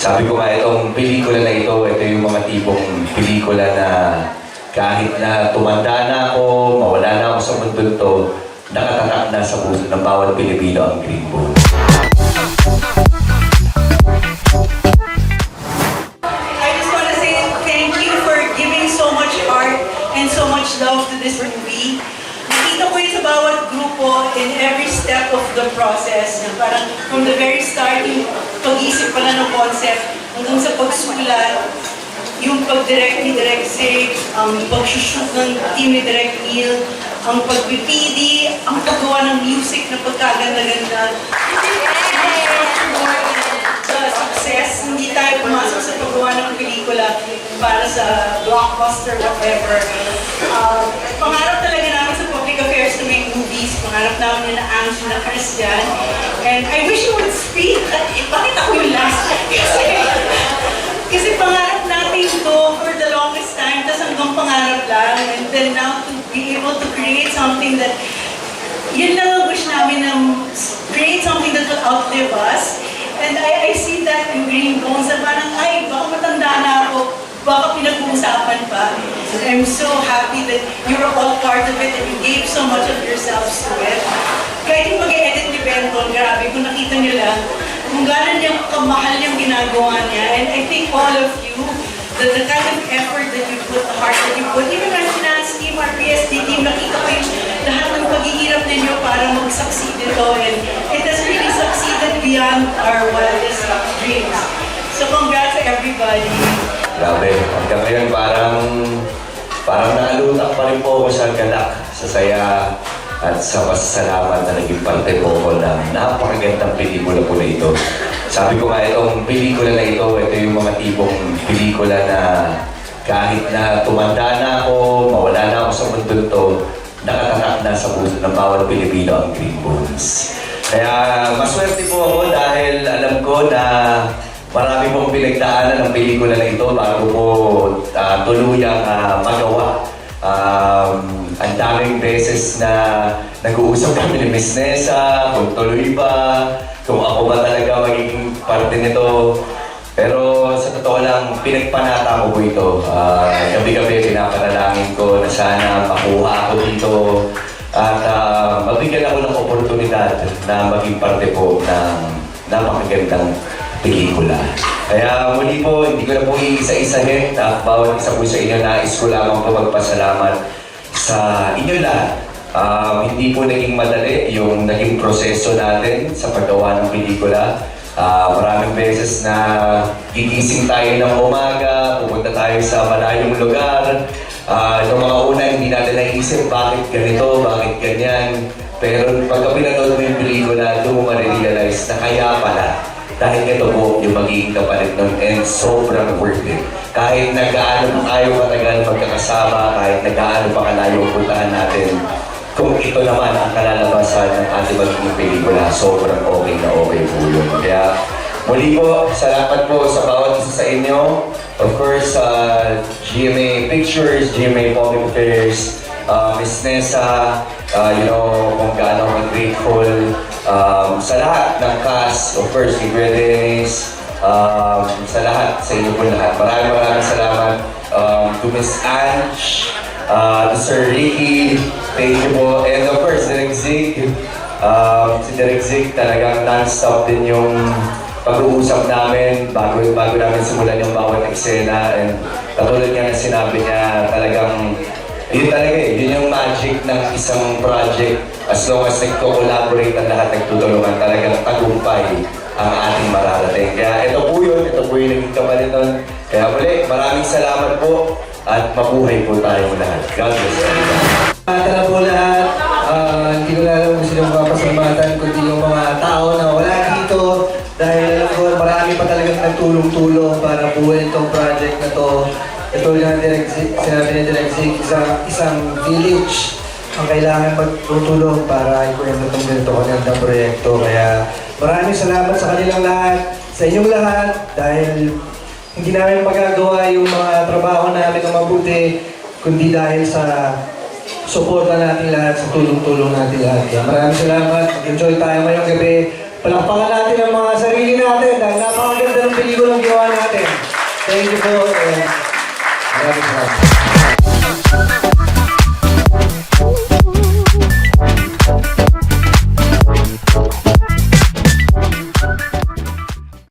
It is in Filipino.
Sabi ko nga, itong pelikula na ito yung mga tipong pelikula na kahit na tumanda na ako, mawala na ako sa mundo ito, nakatatak na sa puso ng bawat Pilipino ang Green Bull. I just want to say thank you for giving so much heart and so much love to this movie. Nakita ko yun sa bawat grupo in every step of the process. Na parang from the very start, yung pag-isip pala ng concept, hanggang sa pagsulat, yung pag-direct ni Direk Zig, ang pag-shoot ng team ni Direk Neil, ang pag-PPD, ang paggawa ng music na pagkaganda-ganda. Sa success, hindi tayo pumasok sa paggawa ng pelikula para sa blockbuster, whatever. Pangarap talaga namin sa public affairs to make movies. Pangarap namin na Ange na Christian. And I wish you would speak. Bakit ako yung last? Kasi pangarap natin ito for the longest time, tas hanggang pangarap lang. And then now to be able to create something that, yun lang ang wish namin na create something that will outlive us. And I see that in Green Bones na parang, ay, baka matanda na ako, baka pinag-uusapan pa. And I'm so happy that you were all part of it and you gave so much of yourselves to it. Kahit yung mag-edit ni Benton, grabe, kung nakita niyo lang, kung gano'n niyang kamahal yung ginagawa niya. And I think all of you, the kind of effort that you put, the heart that you put, even our finance team, our PSD team, nakita ko yung lahat ng paghihirap ninyo para mag-succeed ito. And it has really succeeded beyond our wildest dreams. So congrats to everybody. Grabe, hanggang ngayon parang nakalutak pa rin po ako sa galak, sa saya, at sa pasasalamat na naging parte po ko ng napakagandang pelikula po na ito. Sabi ko nga, itong pelikula na ito yung mga tipong pelikula na kahit na tumanda na ako, mawala na ako sa mundo ito, nakatatak na sa puso ng bawat Pilipino ang Green Bones. Kaya maswerte po ako dahil alam ko na marami pong pinagdaanan ng pelikula na ito bago po tuluyang magawa. Ang daming beses na nag-uusap kami ni Miss Nessa, kung tuloy ba, kung ako ba talaga magiging parte nito. Pero sa totoo lang, pinagpanata ko po ito. Gabi-gabi pinapanalangin ko na sana makuha ako dito at mabigyan ako ng oportunidad na maging parte po ng napakagandang pelikula. Kaya muli po, hindi ko na po iisa-isahin na bawat isa po sa inyo, nais ko lamang po magpasalamat sa inyo lahat. Hindi po naging madali yung naging proseso natin sa paggawa ng pelikula. Maraming beses na gigising tayo ng umaga, pupunta tayo sa malayong lugar. Yung mga una, hindi natin naisip bakit ganito, bakit ganyan. Pero pagka pinanood mo yung pelikula, doon mo ma-realize na kaya pala. Dahil ito po yung magiging kapalit nun and sobrang worth it. Kahit nag-aano tayo matagal magkakasama, kahit nag-aano pa kalayo puntahan natin, kung ito naman ang kalalabasan ng ating magiging pelikula, sobrang okay na okay po yun. Kaya muli po, salamat po sa bawat isa sa inyo. Of course, GMA Pictures, GMA Public Affairs, Miss Nessa, kung gaano ako grateful sa lahat ng cast, of course, kay Kuya Dennis, sa lahat, sa inyo po lahat. Maraming salamat to Miss Ange, to Sir Ricky, thank you po, and of course, Direk Zig. Si Direk Zig talagang non-stop din yung pag-uusap namin bago namin simulan yung bawat eksena, and katulad nga na sinabi niya, talagang yun talaga yun yung magic ng isang project. As long as nagko-collaborate ang lahat, nagtutulungan, talagang tagumpay ang ating mararating. Kaya ito po yung naging kapalit nun. Kaya muli, maraming salamat po at mabuhay po tayong lahat. God bless everyone. Tara po lahat, hindi ko lang kung sino mapapasalamatan kundi yung mga tao na wala dito dahil alam ko marami pa talagang nagtulong-tulong para buuin itong project na to. Ito yung sinabi ni Direk Zig, isang village ang kailangan magtutulong para ikwento itong ganito kanyang proyekto. Kaya maraming salamat sa kanilang lahat, sa inyong lahat, dahil hindi namin magagawa yung mga trabaho namin ng mabuti, kundi dahil sa suporta natin lahat, sa tulong-tulong natin lahat. Kaya maraming salamat, mag-enjoy tayo ngayong gabi. Palakpakan natin ang mga sarili natin dahil napakaganda ng pelikulang gawa natin. Thank you po.